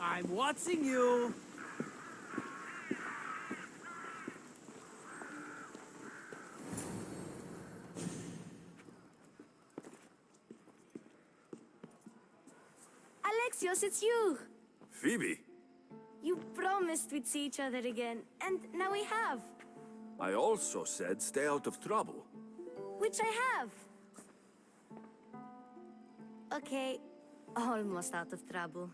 I'm watching you. Alexios, it's you! Phoibe, You promised we'd see each other again, and now we have. I also said stay out of trouble. Which I have. Okay, almost out of trouble.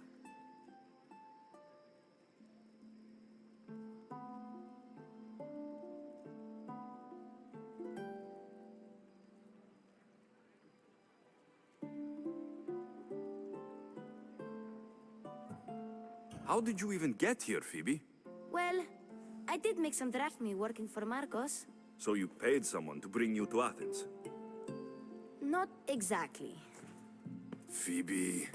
How did you even get here, Phoibe? Well, I did make some drachmi working for Marcos. So you paid someone to bring you to Athens? Not exactly. Phoibe...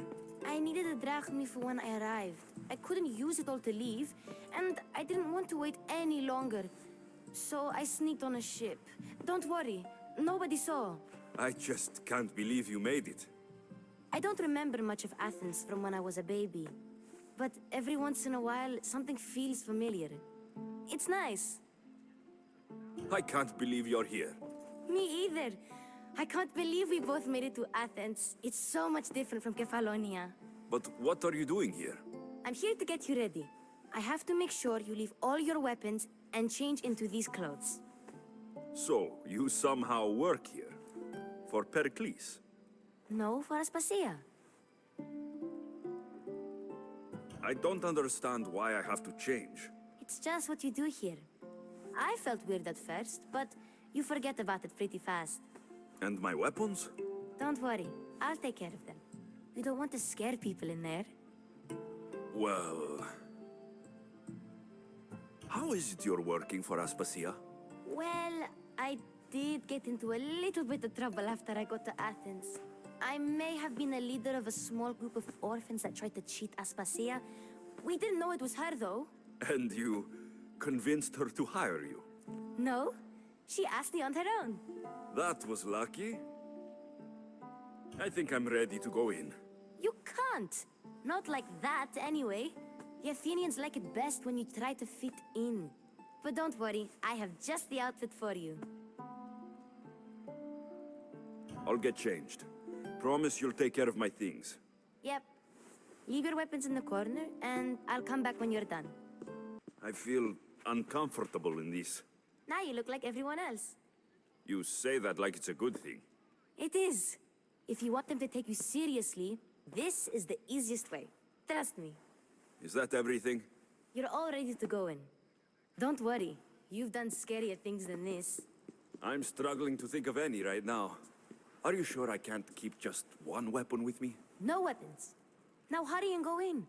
I needed a drachmi for when I arrived. I couldn't use it all to leave, and I didn't want to wait any longer. So I sneaked on a ship. Don't worry, nobody saw. I just can't believe you made it. I don't remember much of Athens from when I was a baby. But every once in a while, something feels familiar. It's nice. I can't believe you're here. Me either. I can't believe we both made it to Athens. It's so much different from Kefalonia. But what are you doing here? I'm here to get you ready. I have to make sure you leave all your weapons and change into these clothes. So, you somehow work here? For Perikles? No, for Aspasia. I don't understand why I have to change. It's just what you do here. I felt weird at first, but you forget about it pretty fast. And my weapons? Don't worry, I'll take care of them. You don't want to scare people in there. Well... How is it you're working for Aspasia? Well, I did get into a little bit of trouble after I got to Athens. I may have been a leader of a small group of orphans that tried to cheat Aspasia. We didn't know it was her, though. And you convinced her to hire you? No, she asked me on her own. That was lucky. I think I'm ready to go in. You can't. Not like that, anyway. The Athenians like it best when you try to fit in. But don't worry, I have just the outfit for you. I'll get changed. Promise you'll take care of my things. Yep. Leave your weapons in the corner, and I'll come back when you're done. I feel uncomfortable in this. Now you look like everyone else. You say that like it's a good thing. It is. If you want them to take you seriously, this is the easiest way. Trust me. Is that everything? You're all ready to go in. Don't worry. You've done scarier things than this. I'm struggling to think of any right now. Are you sure I can't keep just one weapon with me? No weapons. Now hurry and go in.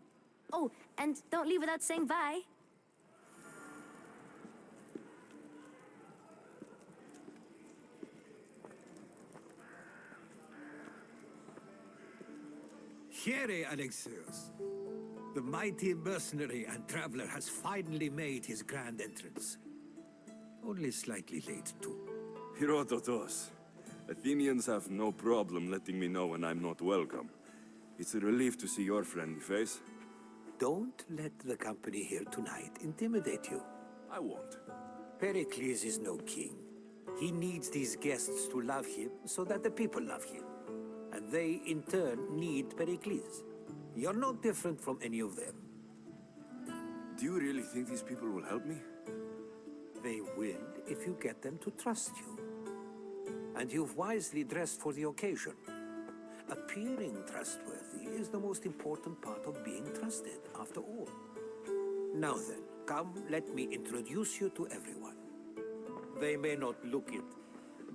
Oh, and don't leave without saying bye. Here, Alexios. The mighty mercenary and traveler has finally made his grand entrance. Only slightly late, too. Herodotus. Athenians have no problem letting me know when I'm not welcome. It's a relief to see your friendly face. Don't let the company here tonight intimidate you. I won't. Pericles is no king. He needs these guests to love him so that the people love him. And they, in turn, need Pericles. You're not different from any of them. Do you really think these people will help me? They will if you get them to trust you. And you've wisely dressed for the occasion. Appearing trustworthy is the most important part of being trusted, after all. Now then, come, let me introduce you to everyone. They may not look it,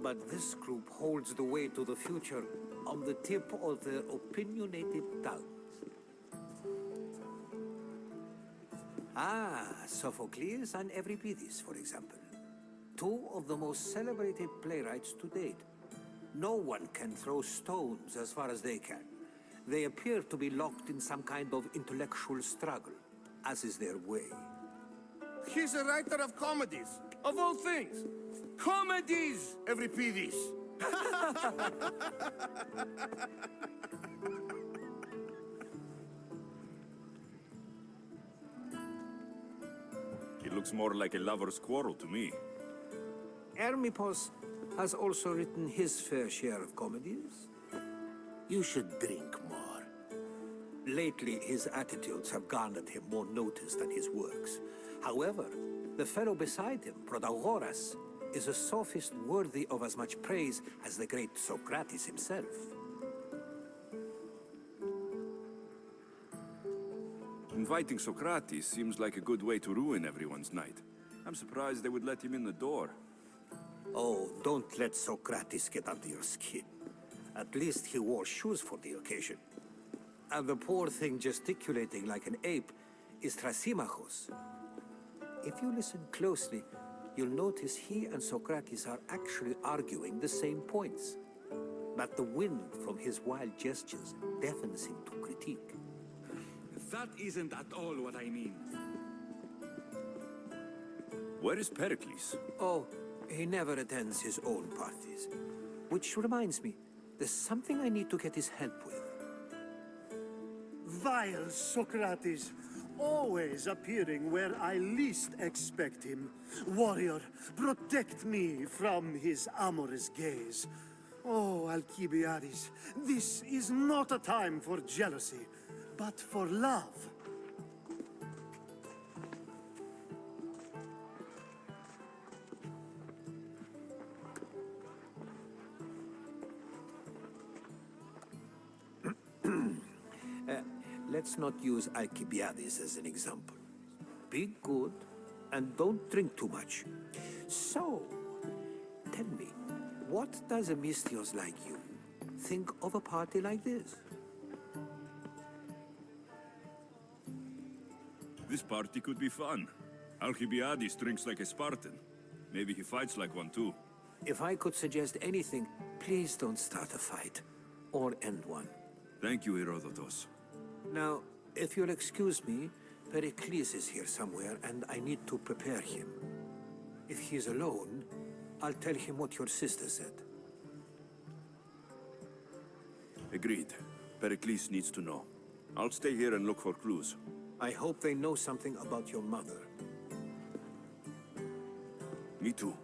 but this group holds the way to the future on the tip of their opinionated tongues. Ah, Sophocles and Euripides, for example. Two of the most celebrated playwrights to date. No one can throw stones as far as they can. They appear to be locked in some kind of intellectual struggle, as is their way. He's a writer of comedies, of all things. Comedies, Euripides. looks more like a lover's quarrel to me. Hermippos has also written his fair share of comedies. You should drink more. Lately, his attitudes have garnered him more notice than his works. However, the fellow beside him, Protagoras, is a sophist worthy of as much praise as the great Socrates himself. Inviting Socrates seems like a good way to ruin everyone's night. I'm surprised they would let him in the door. Oh, don't let Socrates get under your skin. At least he wore shoes for the occasion. And the poor thing gesticulating like an ape is Thrasymachos. If you listen closely, you'll notice he and Socrates are actually arguing the same points. But the wind from his wild gestures deafens him to critique. That isn't at all what I mean. Where is Perikles? Oh, he never attends his own parties. Which reminds me, there's something I need to get his help with. Vile Socrates, always appearing where I least expect him. Warrior, protect me from his amorous gaze. Oh, Alcibiades, this is not a time for jealousy, but for love. Let's not use Alcibiades as an example. Be good, and don't drink too much. So, tell me, what does a Mystios like you think of a party like this? This party could be fun. Alcibiades drinks like a Spartan. Maybe he fights like one too. If I could suggest anything, please don't start a fight, or end one. Thank you, Herodotus. Now, if you'll excuse me, Perikles is here somewhere, and I need to prepare him. If he's alone, I'll tell him what your sister said. Agreed. Perikles needs to know. I'll stay here and look for clues. I hope they know something about your mother. Me too.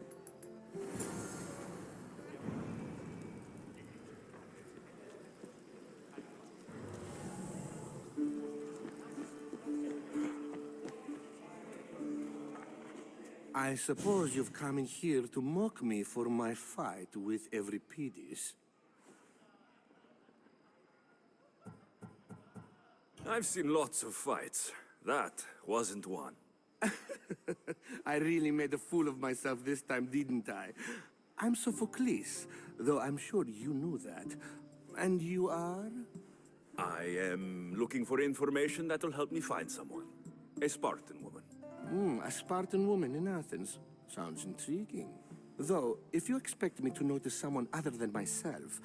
I suppose you've come in here to mock me for my fight with Euripides. I've seen lots of fights. That wasn't one. I really made a fool of myself this time, didn't I? I'm Sophocles, though I'm sure you knew that. And you are? I am looking for information that'll help me find someone. A Spartan woman. A Spartan woman in Athens. Sounds intriguing. Though, if you expect me to notice someone other than myself,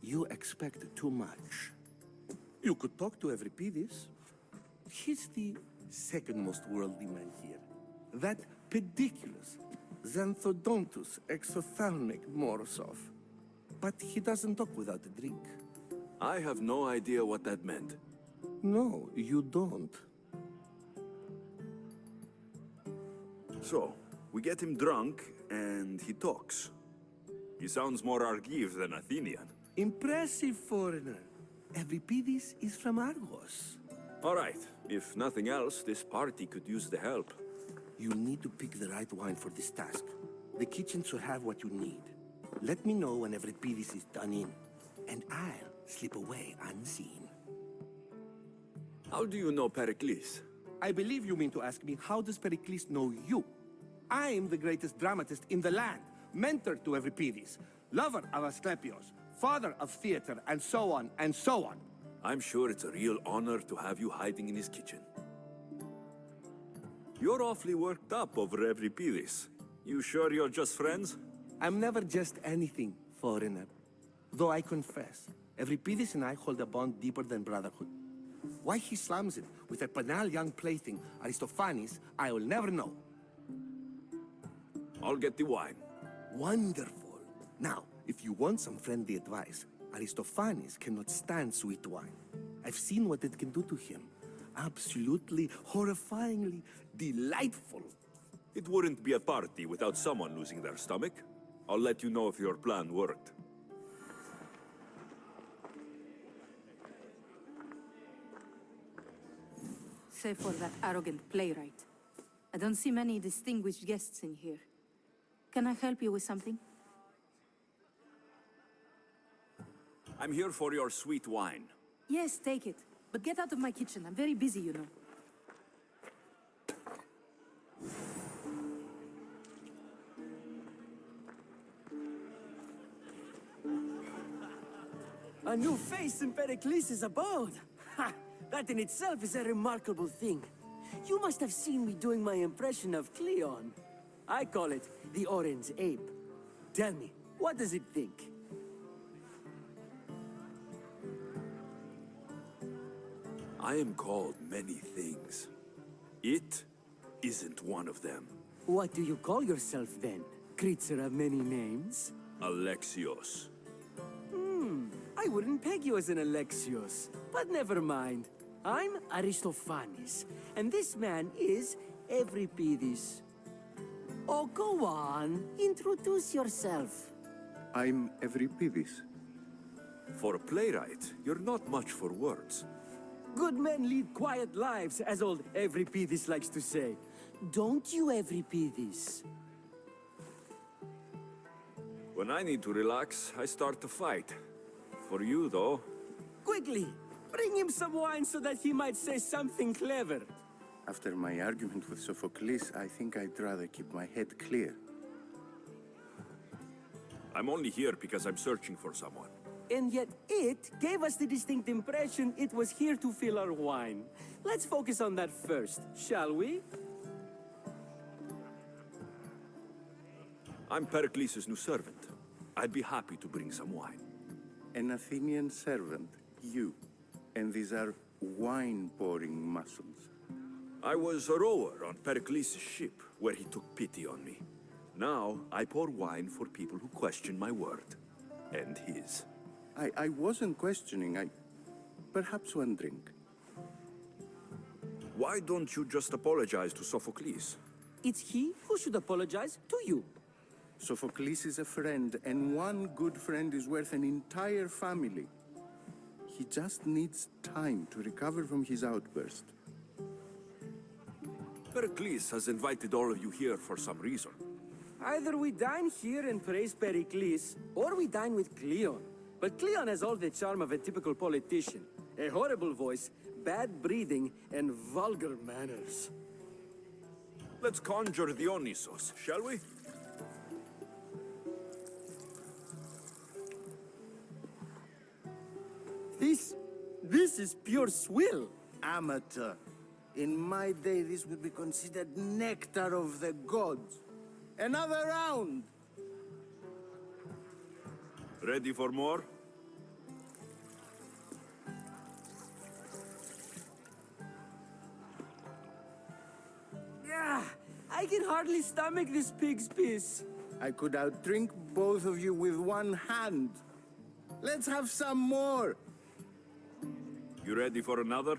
you expect too much. You could talk to Euripides. He's the second most worldly man here. That pediculous, xanthodontus exophthalmic Morosov. But he doesn't talk without a drink. I have no idea what that meant. No, you don't. So, we get him drunk, and he talks. He sounds more Argive than Athenian. Impressive, foreigner. Euripides is from Argos. All right, if nothing else, this party could use the help. You need to pick the right wine for this task. The kitchen should have what you need. Let me know when Euripides is done in, and I'll slip away unseen. How do you know Perikles? I believe you mean to ask me, how does Perikles know you? I am the greatest dramatist in the land, mentor to Euripides, lover of Asclepios, father of theater, and so on, and so on. I'm sure it's a real honor to have you hiding in his kitchen. You're awfully worked up over Euripides. You sure you're just friends? I'm never just anything, foreigner. Though I confess, Euripides and I hold a bond deeper than brotherhood. Why he slams it with a banal young plaything, Aristophanes, I will never know. I'll get the wine. Wonderful. Now, if you want some friendly advice, Aristophanes cannot stand sweet wine. I've seen what it can do to him. Absolutely, horrifyingly delightful. It wouldn't be a party without someone losing their stomach. I'll let you know if your plan worked. Save for that arrogant playwright. I don't see many distinguished guests in here. Can I help you with something? I'm here for your sweet wine. Yes, take it. But get out of my kitchen. I'm very busy, you know. A new face in Perikles' abode! Ha! That in itself is a remarkable thing. You must have seen me doing my impression of Cleon. I call it the Orange Ape. Tell me, what does it think? I am called many things. It isn't one of them. What do you call yourself then? Creature of many names? Alexios. I wouldn't peg you as an Alexios, but never mind. I'm Aristophanes, and this man is Euripides. Oh, go on. Introduce yourself. I'm Euripides. For a playwright, you're not much for words. Good men lead quiet lives, as old Euripides likes to say. Don't you, Euripides? When I need to relax, I start to fight. For you, though, Quickly, bring him some wine so that he might say something clever. After my argument with Sophocles, I think I'd rather keep my head clear. I'm only here because I'm searching for someone. And yet it gave us the distinct impression it was here to fill our wine. Let's focus on that first, shall we? I'm Perikles' new servant. I'd be happy to bring some wine. An Athenian servant, you. And these are wine-pouring muscles. I was a rower on Perikles' ship, where he took pity on me. Now, I pour wine for people who question my word. And his. I wasn't questioning, Perhaps one drink. Why don't you just apologize to Sophocles? It's he who should apologize to you. Sophocles is a friend, and one good friend is worth an entire family. He just needs time to recover from his outburst. Perikles has invited all of you here for some reason. Either we dine here and praise Perikles, or we dine with Cleon. But Cleon has all the charm of a typical politician. A horrible voice, bad breeding, and vulgar manners. Let's conjure Dionysos, shall we? This is pure swill. Amateur. In my day, this would be considered nectar of the gods. Another round! Ready for more? I can hardly stomach this pig's piss. I could outdrink both of you with one hand. Let's have some more! You ready for another?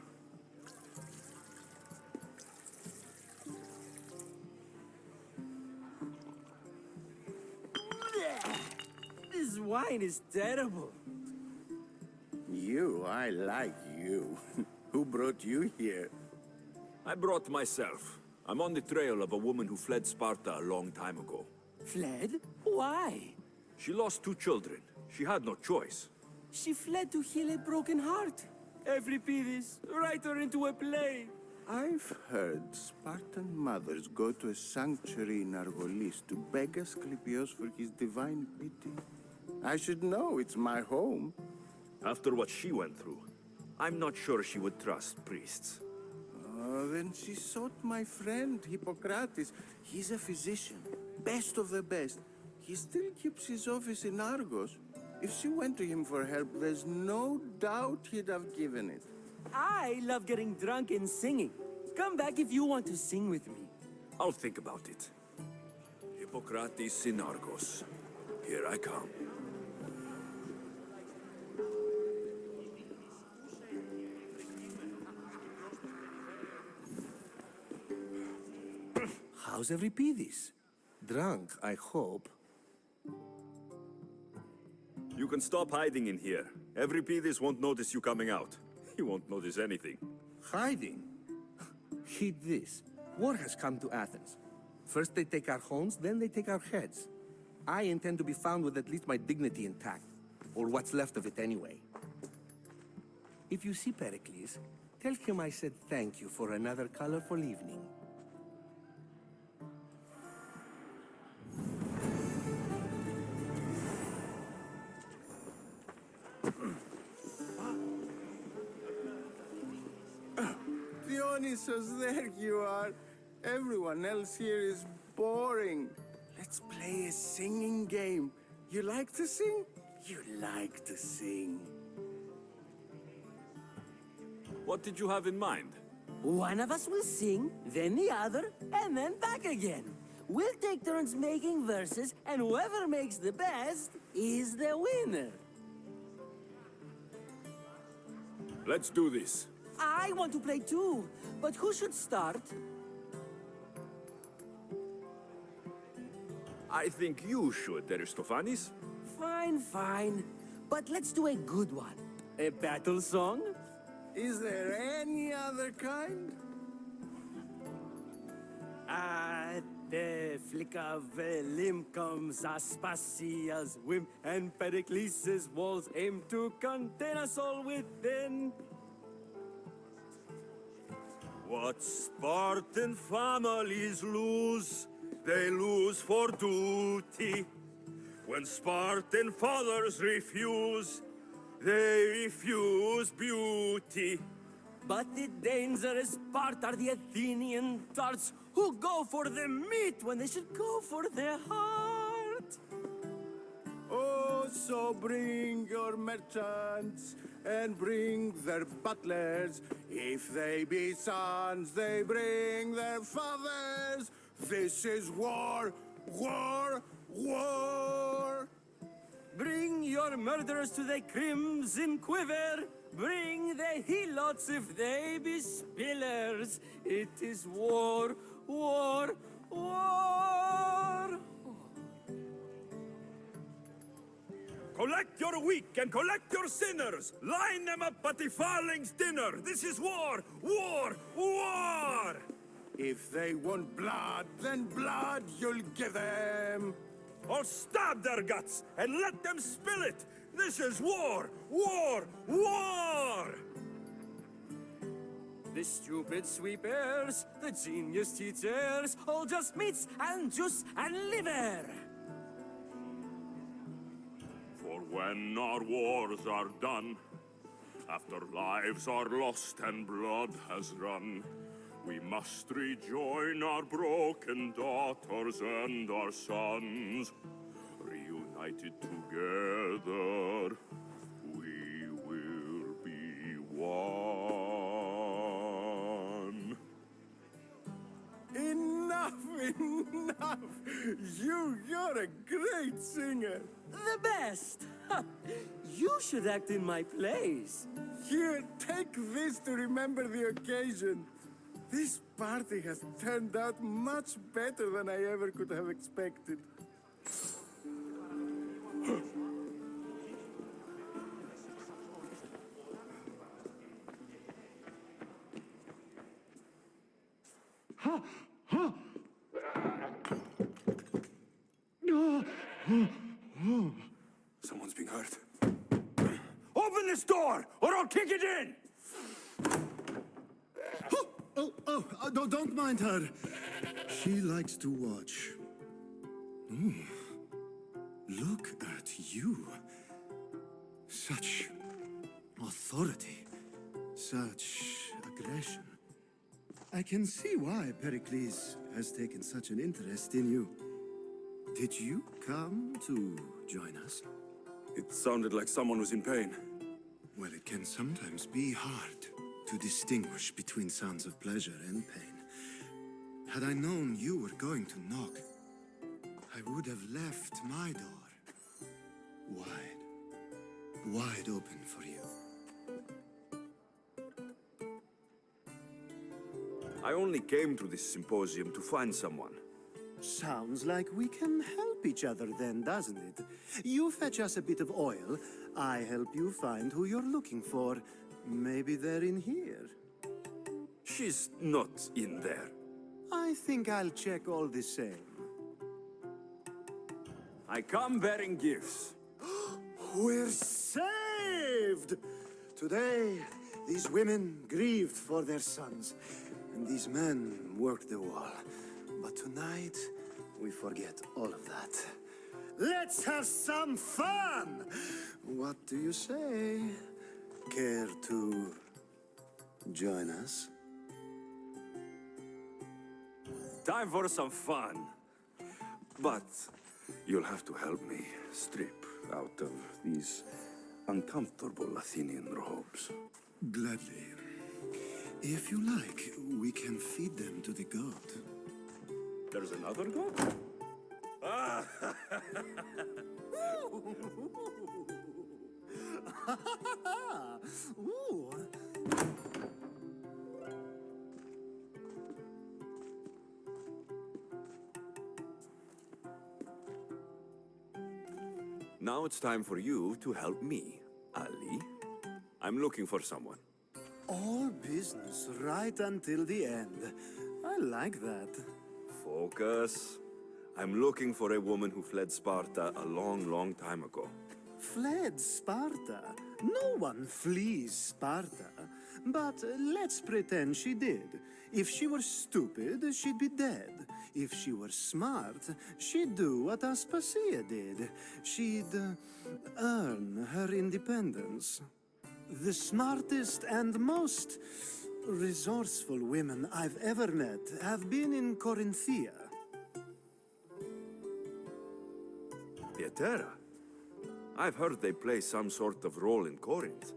This wine is terrible. I like you. Who brought you here? I brought myself. I'm on the trail of a woman who fled Sparta a long time ago. Fled? Why? She lost 2 children. She had no choice. She fled to heal a broken heart. Euripides, write her into a play. I've heard Spartan mothers go to a sanctuary in Argolis to beg Asclepios for his divine pity. I should know, it's my home. After what she went through, I'm not sure she would trust priests. Oh, then she sought my friend, Hippocrates. He's a physician, best of the best. He still keeps his office in Argos. If she went to him for help, there's no doubt he'd have given it. I love getting drunk and singing. Come back if you want to sing with me. I'll think about it. Hippocrates in Argos. Here I come. How How's Euripides? Drunk, I hope. You can stop hiding in here. Euripides won't notice you coming out. He won't notice anything. Hiding? Heed this. War has come to Athens. First they take our homes, then they take our heads. I intend to be found with at least my dignity intact. Or what's left of it anyway. If you see Perikles, tell him I said thank you for another colorful evening. Dionysus, there you are. Everyone else here is boring. Let's play a singing game. You like to sing? You like to sing. What did you have in mind? One of us will sing, then the other, and then back again. We'll take turns making verses, and whoever makes the best is the winner. Let's do this. I want to play too, but who should start? I think you should, Aristophanes. Fine, fine. But let's do a good one. A battle song? Is there any other kind? At the flick of a limb comes Aspasia's whim, and Perikles' walls aim to contain us all within. What Spartan families lose, they lose for duty. When Spartan fathers refuse, they refuse beauty. But the dangerous part are the Athenian tarts who go for the meat when they should go for the heart. Oh, so bring your merchants and bring their butlers. If they be sons, they bring their fathers. This is war, war, war. Bring your murderers to the crimson quiver. Bring the helots if they be spillers. It is war, war, war. Collect your weak and collect your sinners. Line them up at the Farling's dinner. This is war, war, war. If they want blood, then blood you'll give them. Or stab their guts and let them spill it. This is war, war, war. The stupid sweepers, the genius teachers, all just meats and juice and liver. For when our wars are done, after lives are lost and blood has run, we must rejoin our broken daughters and our sons. Reunited together, we will be one. Enough, enough! You're a great singer. The best! You should act in my plays. Here, take this to remember the occasion. This party has turned out much better than I ever could have expected. Someone's being hurt. Open this door, or I'll kick it in! Don't mind her. She likes to watch. Look at you. Such authority. Such aggression. I can see why Perikles has taken such an interest in you. Did you come to join us? It sounded like someone was in pain. Well, it can sometimes be hard to distinguish between sounds of pleasure and pain. Had I known you were going to knock, I would have left my door wide open for you. I only came to this symposium to find someone. Sounds like we can help each other then, doesn't it? You fetch us a bit of oil, I help you find who you're looking for. Maybe they're in here. She's not in there. I think I'll check all the same. I come bearing gifts. We're saved! Today, these women grieved for their sons, and these men worked the wall. But tonight, we forget all of that. Let's have some fun! What do you say? Care to join us? Time for some fun. But you'll have to help me strip out of these uncomfortable Athenian robes. Gladly. If you like, we can feed them to the god. There's another god? Ah! Ooh. Now it's time for you to help me, Ali. I'm looking for someone. All business right until the end. I like that. Focus. I'm looking for a woman who fled Sparta a long, long time ago. Fled Sparta? No one flees Sparta. But let's pretend she did. If she were stupid, she'd be dead. If she were smart, she'd do what Aspasia did. She'd earn her independence. The smartest and most resourceful women I've ever met have been in Corinthia. Pieterra? I've heard they play some sort of role in Corinth,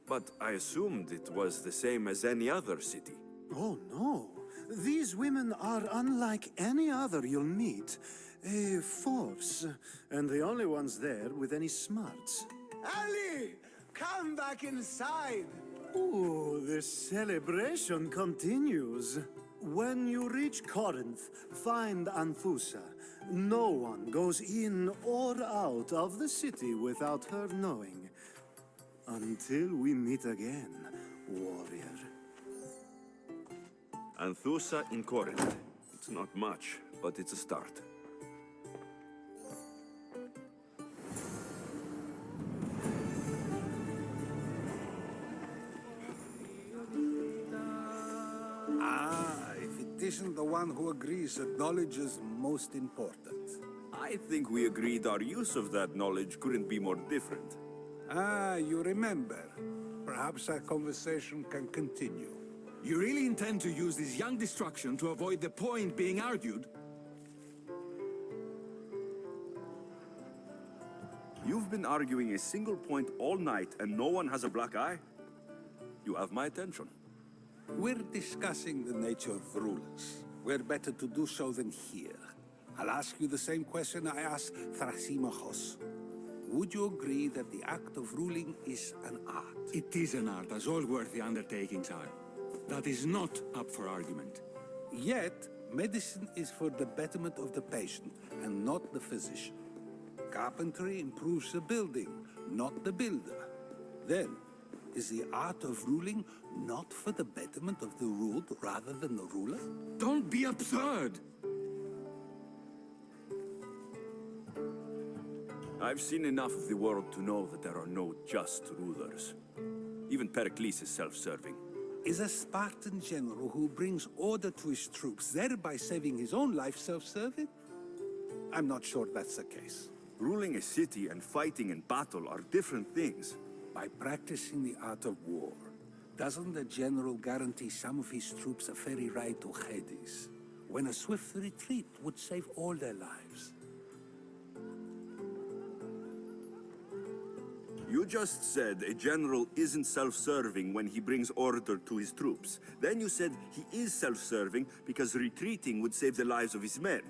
but I assumed it was the same as any other city. Oh, no. These women are unlike any other you'll meet. A force, and the only ones there with any smarts. Ali! Come back inside! Ooh, the celebration continues. When you reach Corinth, find Anthusa. No one goes in or out of the city without her knowing. Until we meet again, warrior. Anthusa in Corinth. It's not much, but it's a start. If it isn't the one who agrees that knowledge is most important. I think we agreed our use of that knowledge couldn't be more different. You remember. Perhaps our conversation can continue. You really intend to use this young destruction to avoid the point being argued? You've been arguing a single point all night and no one has a black eye? You have my attention. We're discussing the nature of rulers. Where better to do so than here? I'll ask you the same question I asked Thrasymachos. Would you agree that the act of ruling is an art? It is an art, as all worthy undertakings are. That is not up for argument. Yet, medicine is for the betterment of the patient and not the physician. Carpentry improves the building, not the builder. Then, is the art of ruling not for the betterment of the ruled rather than the ruler? Don't be absurd! I've seen enough of the world to know that there are no just rulers. Even Perikles is self-serving. Is a Spartan general who brings order to his troops, thereby saving his own life, self-serving? I'm not sure that's the case. Ruling a city and fighting in battle are different things. By practicing the art of war, doesn't the general guarantee some of his troops a ferry ride to Hades, when a swift retreat would save all their lives? You just said a general isn't self-serving when he brings order to his troops. Then you said he is self-serving because retreating would save the lives of his men.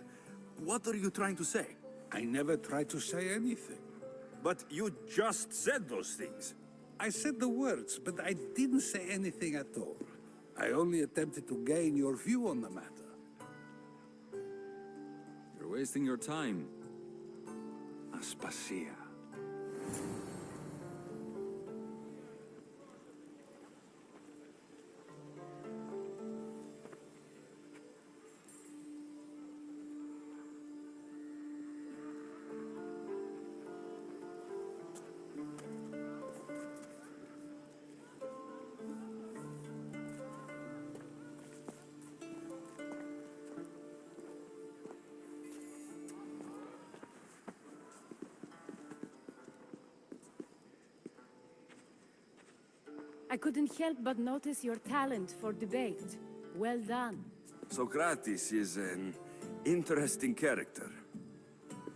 What are you trying to say? I never tried to say anything. But you just said those things. I said the words, but I didn't say anything at all. I only attempted to gain your view on the matter. wasting your time. Aspasia. I couldn't help but notice your talent for debate. Well done. Socrates is an interesting character.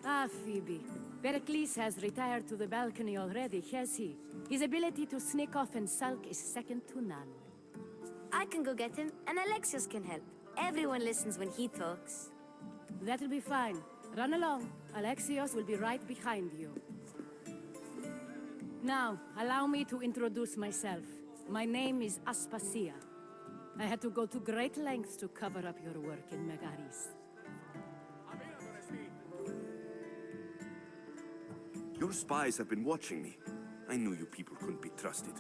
Ah, Phoibe. Perikles has retired to the balcony already, has he? His ability to sneak off and sulk is second to none. I can go get him, and Alexios can help. Everyone listens when he talks. That'll be fine. Run along. Alexios will be right behind you. Now, allow me to introduce myself. My name is Aspasia. I had to go to great lengths to cover up your work in Megaris. Your spies have been watching me. I knew you people couldn't be trusted.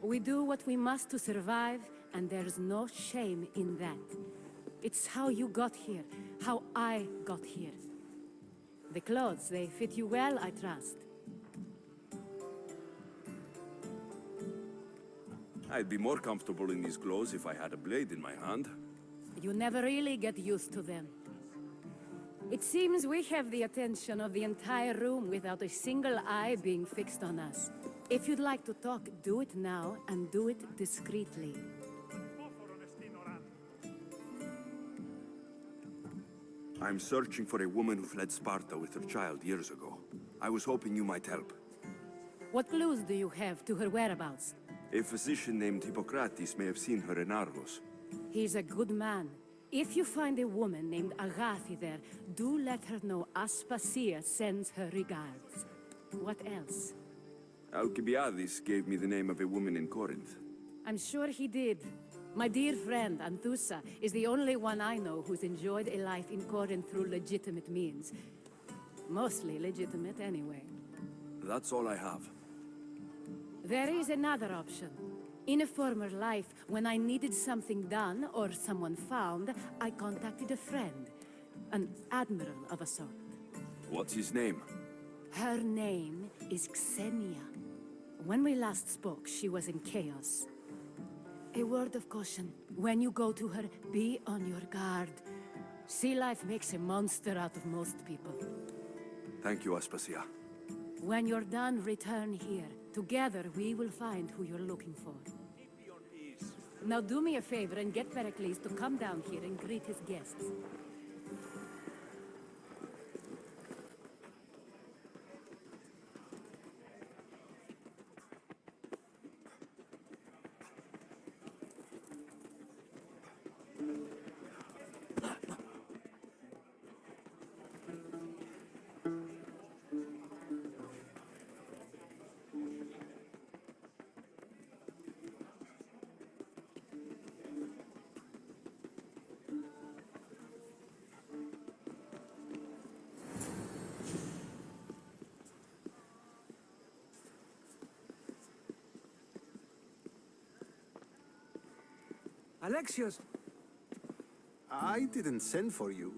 We do what we must to survive, and there's no shame in that. It's how you got here, how I got here. The clothes, they fit you well, I trust. I'd be more comfortable in these clothes if I had a blade in my hand. You never really get used to them. It seems we have the attention of the entire room without a single eye being fixed on us. If you'd like to talk, do it now, and do it discreetly. I'm searching for a woman who fled Sparta with her child years ago. I was hoping you might help. What clues do you have to her whereabouts? A physician named Hippocrates may have seen her in Argos. He's a good man. If you find a woman named Agathi there, do let her know Aspasia sends her regards. What else? Alcibiades gave me the name of a woman in Corinth. I'm sure he did. My dear friend, Anthusa, is the only one I know who's enjoyed a life in Corinth through legitimate means. Mostly legitimate, anyway. That's all I have. There is another option. In a former life, when I needed something done or someone found, I contacted a friend. An admiral of a sort. What's his name? Her name is Xenia. When we last spoke, she was in chaos. A word of caution. When you go to her, be on your guard. Sea life makes a monster out of most people. Thank you, Aspasia. When you're done, return here. Together, we will find who you're looking for. Now do me a favor and get Perikles to come down here and greet his guests. Alexios! I didn't send for you.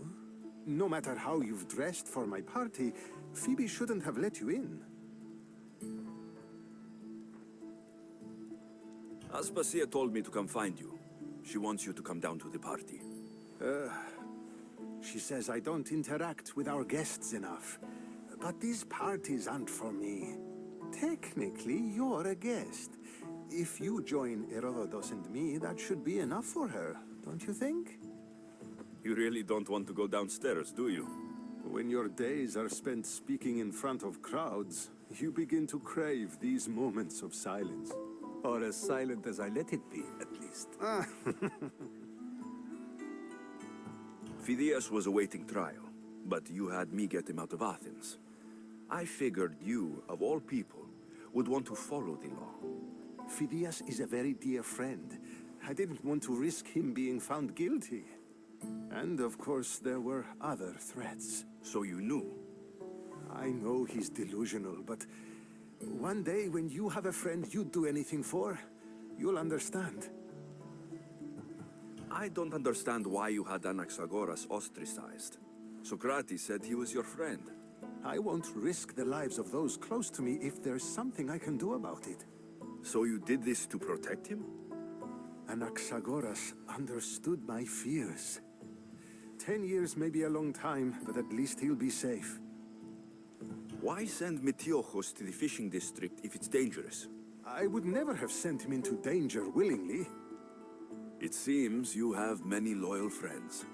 No matter how you've dressed for my party, Phoibe shouldn't have let you in. Aspasia told me to come find you. She wants you to come down to the party. She says I don't interact with our guests enough. But these parties aren't for me. Technically, you're a guest. If you join Herodotus and me, that should be enough for her, don't you think? You really don't want to go downstairs, do you? When your days are spent speaking in front of crowds, you begin to crave these moments of silence. Or as silent as I let it be, at least. Phidias was awaiting trial, but you had me get him out of Athens. I figured you, of all people, would want to follow the law. Phidias is a very dear friend. I didn't want to risk him being found guilty. And of course, there were other threats. So you knew? I know he's delusional, but one day when you have a friend you'd do anything for, you'll understand. I don't understand why you had Anaxagoras ostracized. Socrates said he was your friend. I won't risk the lives of those close to me if there's something I can do about it. So you did this to protect him? Anaxagoras understood my fears. 10 years may be a long time, but at least he'll be safe. Why send Metiochos to the fishing district if it's dangerous? I would never have sent him into danger willingly. It seems you have many loyal friends.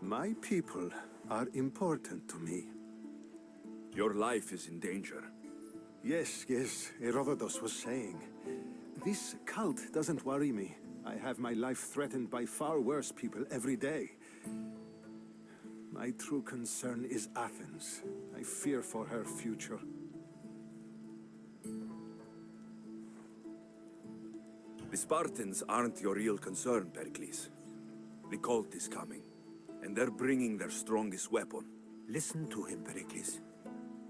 My people are important to me. Your life is in danger. Yes, Herodotus was saying. This cult doesn't worry me. I have my life threatened by far worse people every day. My true concern is Athens. I fear for her future. The Spartans aren't your real concern, Perikles. The cult is coming, and they're bringing their strongest weapon. Listen to him, Perikles.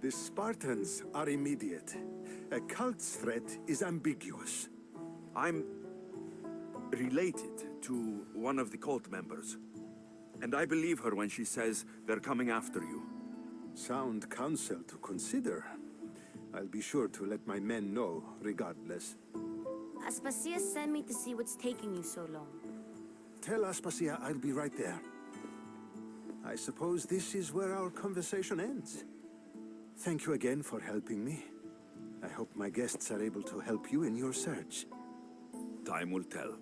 The Spartans are immediate. A cult's threat is ambiguous. I'm related to one of the cult members, and I believe her when she says they're coming after you. Sound counsel to consider. I'll be sure to let my men know, regardless. Aspasia sent me to see what's taking you so long. Tell Aspasia I'll be right there. I suppose this is where our conversation ends. Thank you again for helping me. I hope my guests are able to help you in your search. Time will tell.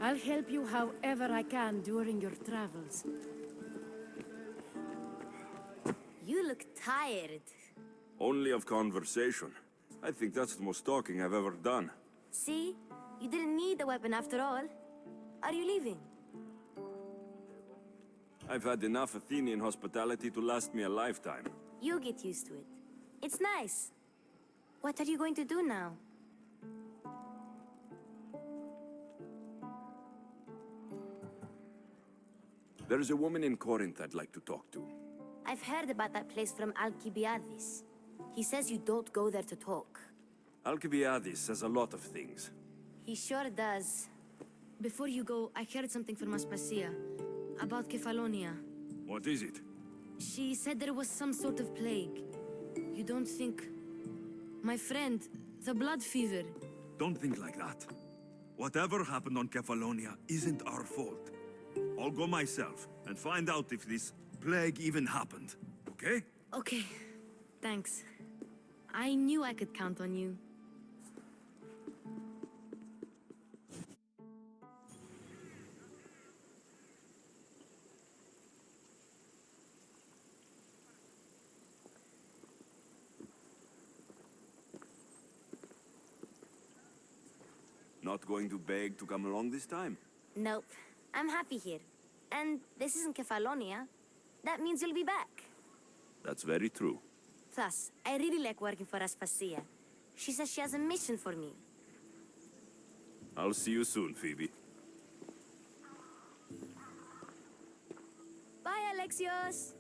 I'll help you however I can during your travels. You look tired. Only of conversation. I think that's the most talking I've ever done. See? You didn't need the weapon after all. Are you leaving? I've had enough Athenian hospitality to last me a lifetime. You get used to it. It's nice. What are you going to do now? There's a woman in Corinth I'd like to talk to. I've heard about that place from Alcibiades. He says you don't go there to talk. Alcibiades says a lot of things. He sure does. Before you go, I heard something from Aspasia about Kefalonia. What is it? She said there was some sort of plague. You don't think... My friend, the blood fever. Don't think like that. Whatever happened on Kefalonia isn't our fault. I'll go myself and find out if this plague even happened, okay? Okay, thanks. I knew I could count on you. Not going to beg to come along this time? Nope. I'm happy here. And this isn't Kefalonia. That means you'll be back. That's very true. Plus, I really like working for Aspasia. She says she has a mission for me. I'll see you soon, Phoibe. Bye, Alexios!